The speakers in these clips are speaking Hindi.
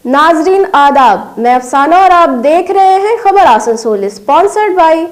नाजरीन आदाब, मैं अफसाना और आप देख रहे हैं खबर Asansol, sponsored by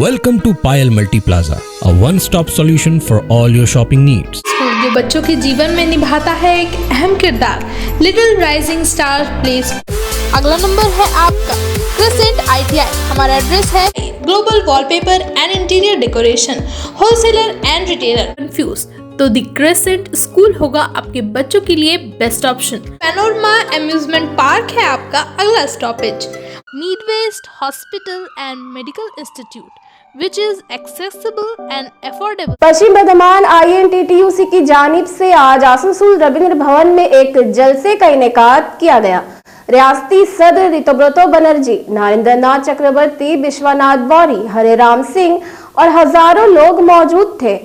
Welcome to Payal Multi Plaza, a one-stop solution for all your shopping needs. School जो बच्चों के जीवन में निभाता है एक अहम किरदार, Little Rising Star Play School. अगला नंबर है आपका क्रिसेंट ITI। हमारा एड्रेस है Global Wallpaper and Interior Decoration, wholesaler and retailer. Confuse तो द क्रिसेंट स्कूल होगा आपके बच्चों के लिए best option. Panorama amusement park है आपका अगला stoppage. Needwest hospital and medical institute which is accessible and affordable। Paschim Bardhaman INTTUC की जानिब से आज आसनसोल रविंद्र भवन में एक जलसे का इनेकाद किया गया। रियासती सदर ऋतुव्रतो बनर्जी, नरेंद्र नाथ चक्रवर्ती, विश्वनाथ बौरी, हरे राम सिंह और हजारों लोग मौजूद थे।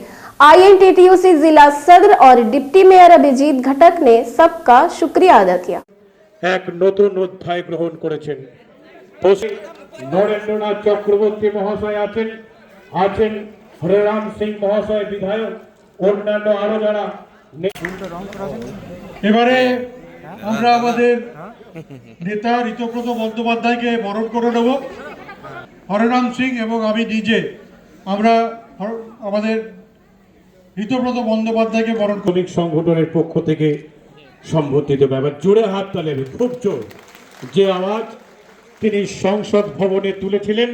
INTTUC जिला सदर और डिप्टी मेयर अभिजीत घटक ने सबका शुक्रिया अदा किया। एक नतून अध्याय ग्रहण करेছেন। नरेंद्रनाथ चक्रवर्ती महोदय आছেন हरेराम सिंह महोदय विधायक অন্যান্য আরো যারা এবারে আমরা আমাদের নেতা ঋতব্রত বন্দ্যোপাধ্যায়কে বরণ করে নেব। হরেরাম সিং এবং আমি নিজে আমরা আমাদের ঋতব্রত বন্দ্যোপাধ্যায়কে বরণ শ্রমিক সংগঠনের পক্ষ থেকে সম্বোধিত ব্যাপার জোরে হাত তালে খুব জোর যে আওয়াজ তিনি সংসদ ভবনে তুলেছিলেন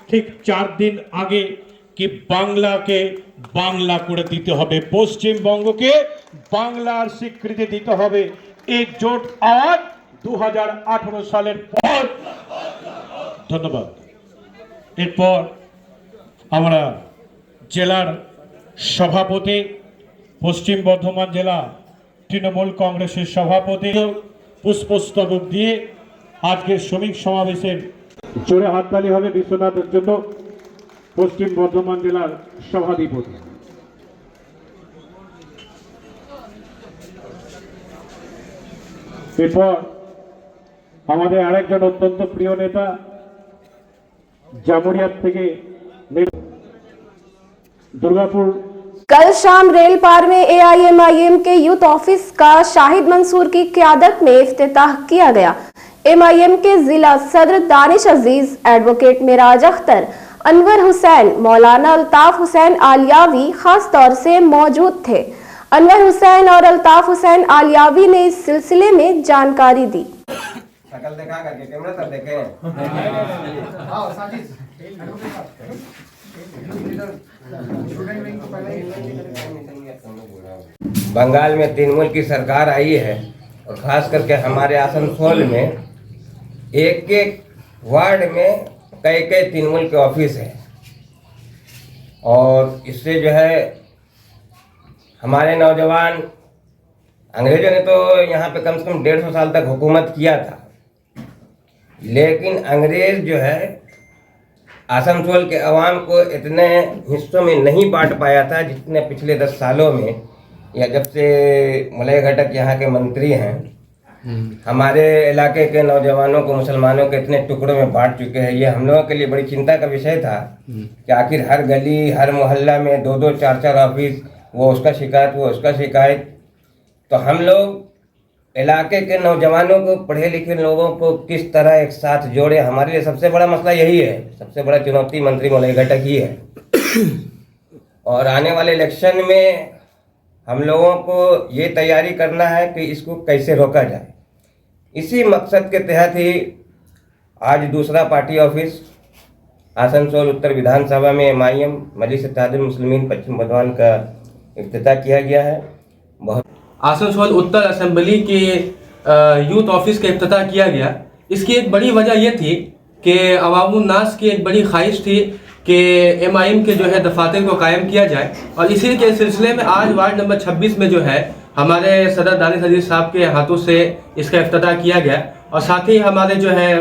ঠিক 4 দিন আগে कि বাংলাকে বাংলা করে দিতে হবে, পশ্চিমবঙ্গকে বাংলার স্বীকৃতি দিতে হবে। এই জোট আওয়াজ 2018 সালের পর। ধন্যবাদ। এরপর আমরা জেলার সভাপতি, পশ্চিম বর্ধমান জেলা তৃণমূল কংগ্রেসের সভাপতি পুষ্পস্তবক দিয়ে আজকের শ্রমিক সমাবেশের জোরে হাততালি হবে বিশ্বনাথের জন্য পশ্চিম বর্ধমান জেলার সভাধিপতি। এরপর আমাদের আরেকজন অত্যন্ত প্রিয় নেতা জামুরিয়া থেকে दुर्गापुर। कल शाम रेल पार में AIMIM के यूथ ऑफिस का शाहिद मंसूर की क़यादत में इफ्तिताह किया गया। MIM के जिला सदर दानिश अजीज, एडवोकेट मिराज अख्तर, अनवर हुसैन, मौलाना अल्ताफ हुसैन आलियावी खास तौर से मौजूद थे। अनवर हुसैन और अल्ताफ हुसैन आलियावी ने इस सिलसिले में जानकारी दी। बंगाल में तृणमूल की सरकार आई है और खास करके हमारे आसनसोल में एक एक वार्ड में कई कई तृणमूल के ऑफिस है और इससे जो है हमारे नौजवान, अंग्रेजों ने तो यहाँ पे कम से कम 150 साल तक हुकूमत किया था, लेकिन अंग्रेज जो है आसनसोल के अवाम को इतने हिस्सों में नहीं बांट पाया था जितने पिछले 10 सालों में, या जब से मलय घटक यहाँ के मंत्री हैं हमारे इलाके के नौजवानों को मुसलमानों के इतने टुकड़ों में बांट चुके हैं। ये हम लोगों के लिए बड़ी चिंता का विषय था कि आखिर हर गली हर मोहल्ला में 2-2 4-4 ऑफिस, वो उसका शिकायत वो उसका शिकायत। तो हम लोग इलाके के नौजवानों को, पढ़े लिखे लोगों को किस तरह एक साथ जोड़े, हमारे लिए सबसे बड़ा मसला यही है, सबसे बड़ा चुनौती मंत्री मलय घटक ही है। और आने वाले इलेक्शन में हम लोगों को ये तैयारी करना है कि इसको कैसे रोका जाए। इसी मकसद के तहत ही आज दूसरा पार्टी ऑफिस आसनसोल उत्तर विधानसभा में MIM मजलिस इत्तेहादुल मुस्लिमीन पश्चिम बर्धमान का इफ्तिताह किया गया है। बहुत आसनसोल उत्तर असेंबली के यूथ ऑफिस का इफ्तिताह किया गया। इसकी एक बड़ी वजह यह थी कि अवामुन नास की एक बड़ी ख्वाहिश थी कि MIM के जो है दफातर को कायम किया जाए, और इसी के सिलसिले में आज वार्ड नंबर 26 में जो है हमारे सदर दानिश अजीज साहब के हाथों से इसका इफ्तिताह किया गया। और साथ ही हमारे जो है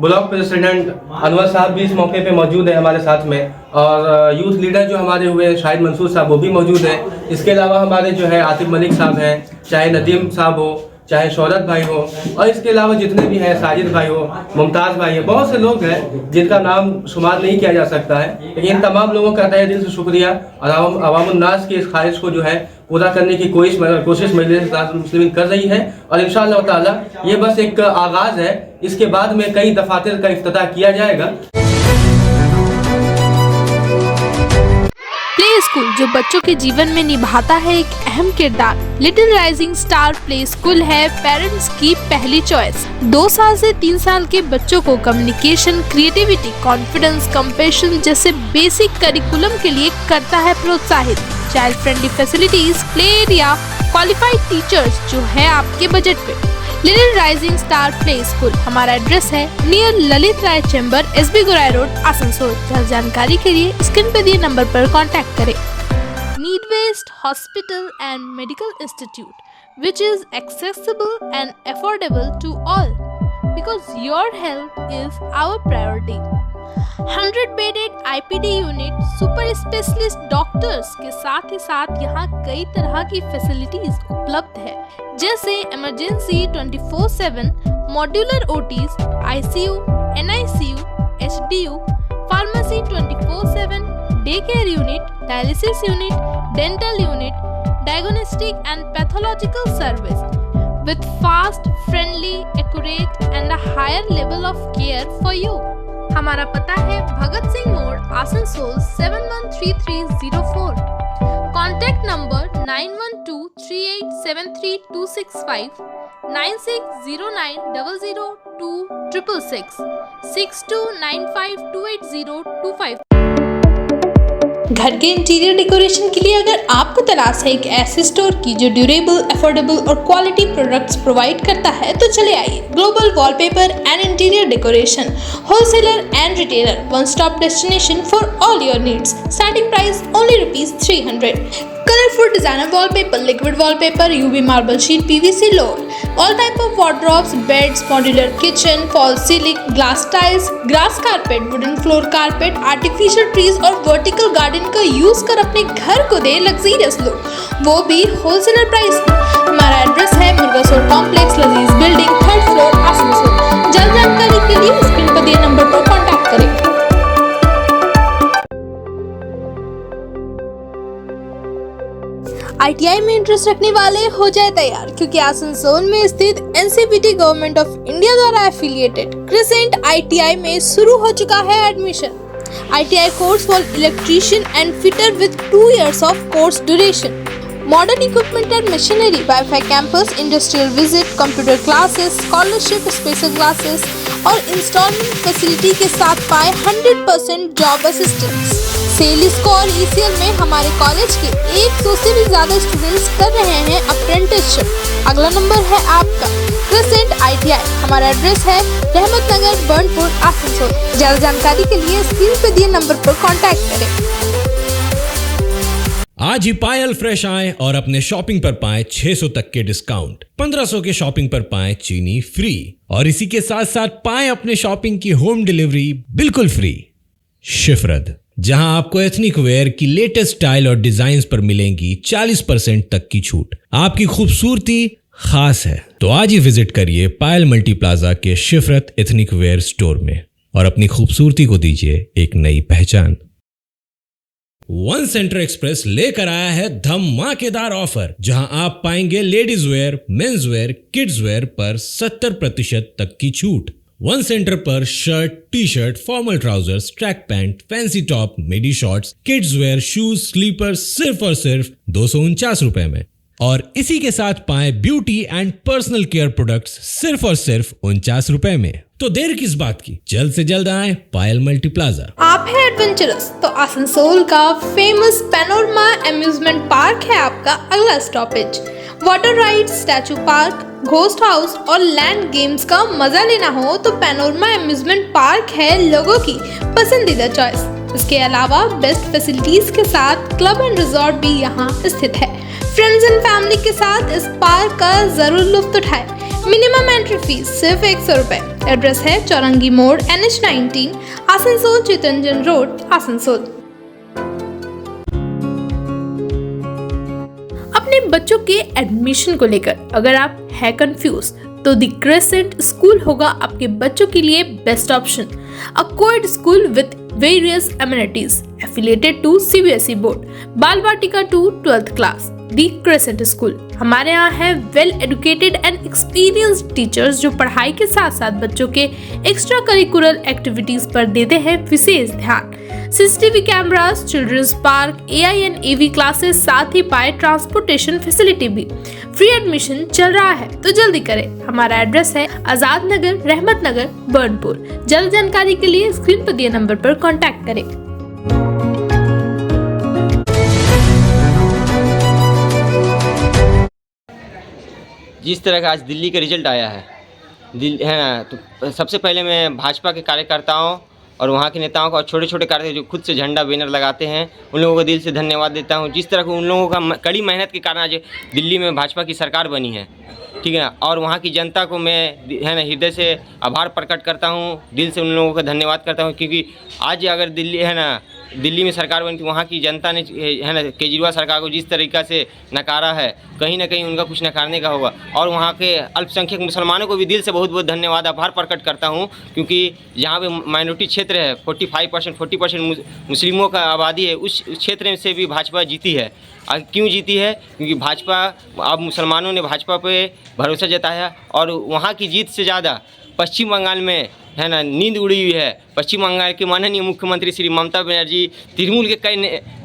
ब्लॉक प्रेसिडेंट अनवर साहब भी इस मौके पे मौजूद है हमारे साथ में, और यूथ लीडर जो हमारे हुए शाहिद मंसूर साहब वो भी मौजूद हैं। इसके अलावा हमारे जो है आतिफ मलिक साहब हैं, चाहे नदीम साहब हो, चाहे शौरत भाई हो, और इसके अलावा जितने भी हैं, साजिद भाई हो, मुमताज़ भाई है, बहुत से लोग हैं जिनका नाम शुमार नहीं किया जा सकता है। लेकिन इन तमाम लोगों का तहे दिल से शुक्रिया और अवामुन नास की इस ख्वाहिश को जो है पूरा करने की कोशिश मजलिस मुस्लिमीन कर रही है। और इंशाअल्लाह ताला ये बस एक आगाज़ है, इसके बाद में कई दफातर का इफ्तिताह किया जाएगा। प्ले स्कूल जो बच्चों के जीवन में निभाता है एक अहम किरदार। Little Rising Star Play school है पेरेंट्स की पहली चॉइस। 2 साल से 3 साल के बच्चों को कम्युनिकेशन, क्रिएटिविटी, कॉन्फिडेंस, कंपैशन जैसे बेसिक करिकुलम के लिए करता है प्रोत्साहित। Child friendly facilities, play area, qualified teachers जो है आपके बजट पे। Little Rising Star Play school, हमारा एड्रेस है नियर ललित राय चैम्बर, SB गोराई रोड, आसनसोल। ज्यादा जानकारी के लिए स्क्रीन पर दिए नंबर पर कांटेक्ट करें। Needwaste Hospital and Medical Institute, which is accessible and affordable to all, because your health is our priority. 100-bedded IPD unit, super specialist doctors के साथ ही साथ यहाँ कई तरह की फैसिलिटीज उपलब्ध है, जैसे emergency 24/7, modular OTs, ICU, NICU, HDU, pharmacy 24/7, day care unit, dialysis unit, dental unit, diagnostic and pathological service with fast, friendly, accurate and a higher level of care for you. हमारा पता है भगत सिंह मोड़, आसनसोल 713304। Contact number 9123873265, 9609002666, 6295280255। घर के इंटीरियर डेकोरेशन के लिए अगर आपको तलाश है एक ऐसे स्टोर की जो ड्यूरेबल, अफोर्डेबल और क्वालिटी प्रोडक्ट्स प्रोवाइड करता है, तो चले आइए global Wallpaper and Interior Decoration, wholesaler and retailer, one stop destination for all your needs. Starting price only ₹300। Colorful designer wallpaper, liquid wallpaper, UV marble sheet, PVC floor, all type of wardrobes, beds, modular kitchen, false ceiling, glass tiles, grass carpet, wooden floor carpet, artificial trees और vertical garden का यूज कर अपने घर को दे लग्जरियस लुक, वो भी होलसेलर प्राइस में। हमारा एड्रेस है मुर्गासोर कॉम्प्लेक्स, लजीज बिल्डिंग, 3rd फ्लोर, आसनसोल। जल्द जानकारी के लिए स्क्रीन पर दिए नंबर पर कॉन्टैक्ट करें। ITI में इंटरेस्ट रखने वाले हो जाए तैयार, क्योंकि आसनसोल में स्थित NCVT गवर्नमेंट ऑफ इंडिया द्वारा एफिलिएटेड क्रिसेंट ITI में शुरू हो चुका है एडमिशन। ITI course for electrician and fitter with 2 years of course duration, modern equipment and machinery, wifi campus, industrial visit, computer classes, scholarship, special classes और इंस्टॉलमेंट फैसिलिटी के साथ पाए 100% जॉब असिस्टेंस। सेल स्कोर ECL में हमारे कॉलेज के 100 से भी ज्यादा स्टूडेंट्स कर रहे हैं अप्रेंटिसशिप। अगला नंबर है आपका क्रिसेंट ITI, हमारा एड्रेस है रहमत नगर, बर्नपुर, आसनसोल। ज्यादा जानकारी के लिए स्क्रीन पे दिए नंबर पर कांटेक्ट करें। आज ही पायल फ्रेश आए और अपने शॉपिंग पर पाएं 600 तक के डिस्काउंट, 1500 के शॉपिंग पर पाएं चीनी फ्री, और इसी के साथ साथ पाएं अपने शॉपिंग की होम डिलीवरी बिल्कुल फ्री। शिफरत, जहां आपको एथनिक वेयर की लेटेस्ट स्टाइल और डिजाइन पर मिलेंगी 40% तक की छूट। आपकी खूबसूरती खास है तो आज ही विजिट करिए पायल मल्टी प्लाजा के शिफरत एथनिक वेयर स्टोर में और अपनी खूबसूरती को दीजिए एक नई पहचान। वन सेंटर एक्सप्रेस लेकर आया है धमाकेदार ऑफर, जहां आप पाएंगे ladies wear, mens wear, kids wear पर 70% तक की छूट। वन सेंटर पर shirt, T shirt, formal trousers, track pant, fancy top, midi shorts, kids wear, shoes, slippers सिर्फ और सिर्फ 249 रुपए में, और इसी के साथ पाएं beauty and personal care products सिर्फ और सिर्फ 49 रुपए में। तो देर किस बात की, जल्द से जल्द आए पायल मल्टी प्लाजा। आप है एडवेंचरस तो आसनसोल का फेमस पैनोरमा अम्यूजमेंट पार्क है आपका अगला stoppage. Water ride, statue park, ghost house और लैंड गेम्स का मजा लेना हो तो पैनोरमा अम्यूजमेंट पार्क है लोगों की पसंदीदा चॉइस। इसके अलावा बेस्ट फैसिलिटीज के साथ क्लब एंड रिजॉर्ट भी यहाँ स्थित है। फ्रेंड्स एंड फैमिली के साथ इस पार्क का जरूर लुत्फ उठाएं। मिनिमम एंट्री फीस सिर्फ 100 रुपए। एड्रेस है चौरंगी मोड़, NH19, आसनसोल, चितरंजन रोड, आसनसोल। अपने बच्चों के एडमिशन को लेकर अगर आप है कंफ्यूज तो द क्रेसेंट स्कूल होगा आपके बच्चों के लिए best option. A coed school with various amenities affiliated to CBSE board, Bal Vatika to 12th class. The Crescent school हमारे यहाँ है well educated and experienced teachers जो पढ़ाई के साथ साथ बच्चों के एक्स्ट्रा करिकुलर एक्टिविटीज पर देते हैं विशेष ध्यान। CCTV cameras, children's park, AI and AV classes, साथ ही पाए ट्रांसपोर्टेशन फैसिलिटी भी। फ्री एडमिशन चल रहा है तो जल्दी करें। हमारा एड्रेस है आजाद नगर, रहमत नगर, बर्नपुर। जल्द जानकारी के लिए स्क्रीन पर दिए नंबर पर कॉन्टैक्ट करें। जिस तरह का आज दिल्ली का रिजल्ट आया है तो सबसे पहले मैं भाजपा के कार्यकर्ताओं और वहाँ के नेताओं का और छोटे छोटे कार्यकर्ता जो खुद से झंडा बैनर लगाते हैं उन लोगों को दिल से धन्यवाद देता हूँ। जिस तरह को उन लोगों का कड़ी मेहनत के कारण आज दिल्ली में भाजपा की सरकार बनी है, ठीक है ना। और वहाँ की जनता को मैं हृदय से आभार प्रकट करता हूँ, दिल से उन लोगों का धन्यवाद करता हूँ, क्योंकि आज अगर दिल्ली में सरकार बनी तो वहाँ की जनता ने केजरीवाल सरकार को जिस तरीक़ा से नकारा है, कहीं ना कहीं उनका कुछ नकारने का होगा। और वहाँ के अल्पसंख्यक मुसलमानों को भी दिल से बहुत बहुत धन्यवाद आभार प्रकट करता हूँ, क्योंकि यहाँ पे माइनॉरिटी क्षेत्र है, 40% मुस्लिमों का आबादी है, उस क्षेत्र से भी भाजपा जीती है। क्यों जीती है? क्योंकि भाजपा अब मुसलमानों ने भाजपा पे भरोसा जताया और वहाँ की जीत से ज़्यादा पश्चिम बंगाल में नींद उड़ी हुई है। पश्चिम बंगाल के माननीय मुख्यमंत्री श्री ममता बनर्जी, तृणमूल के कई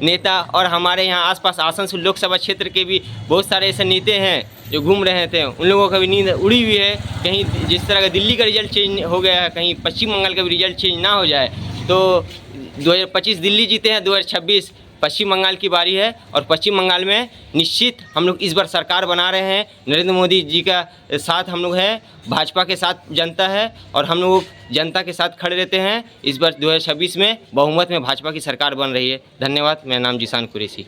नेता और हमारे यहाँ आसपास आसनसोल लोकसभा क्षेत्र के भी बहुत सारे ऐसे नेता हैं जो घूम रहे थे, उन लोगों का भी नींद उड़ी हुई है। कहीं जिस तरह का दिल्ली का रिजल्ट चेंज हो गया है, कहीं पश्चिम बंगाल का भी रिजल्ट चेंज ना हो जाए। तो 2025 दिल्ली जीते हैं, 2026 पश्चिम बंगाल की बारी है और पश्चिम बंगाल में निश्चित हम लोग इस बार सरकार बना रहे हैं। नरेंद्र मोदी जी का साथ हम लोग हैं, भाजपा के साथ जनता है और हम लोग जनता के साथ खड़े रहते हैं। इस बार 2026 में बहुमत में भाजपा की सरकार बन रही है। धन्यवाद। मेरा नाम जिसान कुरैशी।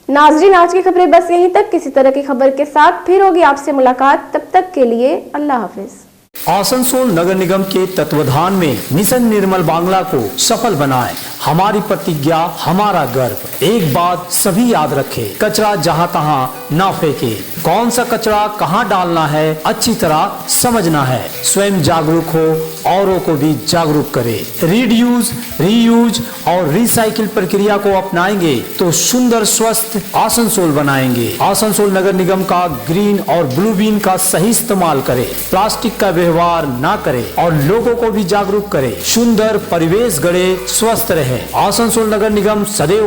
नाज़रीन, आज की खबरें बस यहीं तक। किसी तरह की खबर के साथ फिर होगी आपसे मुलाकात, तब तक के लिए अल्लाह हाफिज। आसनसोल नगर निगम के तत्वाधान में मिशन निर्मल बांग्ला को सफल बनाएं। हमारी प्रतिज्ञा, हमारा गर्व। एक बात सभी याद रखें, कचरा जहां तहां ना फेंके। कौन सा कचरा कहां डालना है अच्छी तरह समझना है। स्वयं जागरूक हो, औरों को भी जागरूक करें। रीड्यूज, रीयूज और रिसाइकिल प्रक्रिया को अपनाएंगे तो सुंदर स्वस्थ आसनसोल बनाएंगे। आसनसोल नगर निगम का ग्रीन और ब्लू बीन का सही इस्तेमाल करें। प्लास्टिक का व्यवहार ना करें और लोगों को भी जागरूक करें। सुंदर परिवेश गढ़े, स्वस्थ रहे। आसनसोल नगर निगम सदैव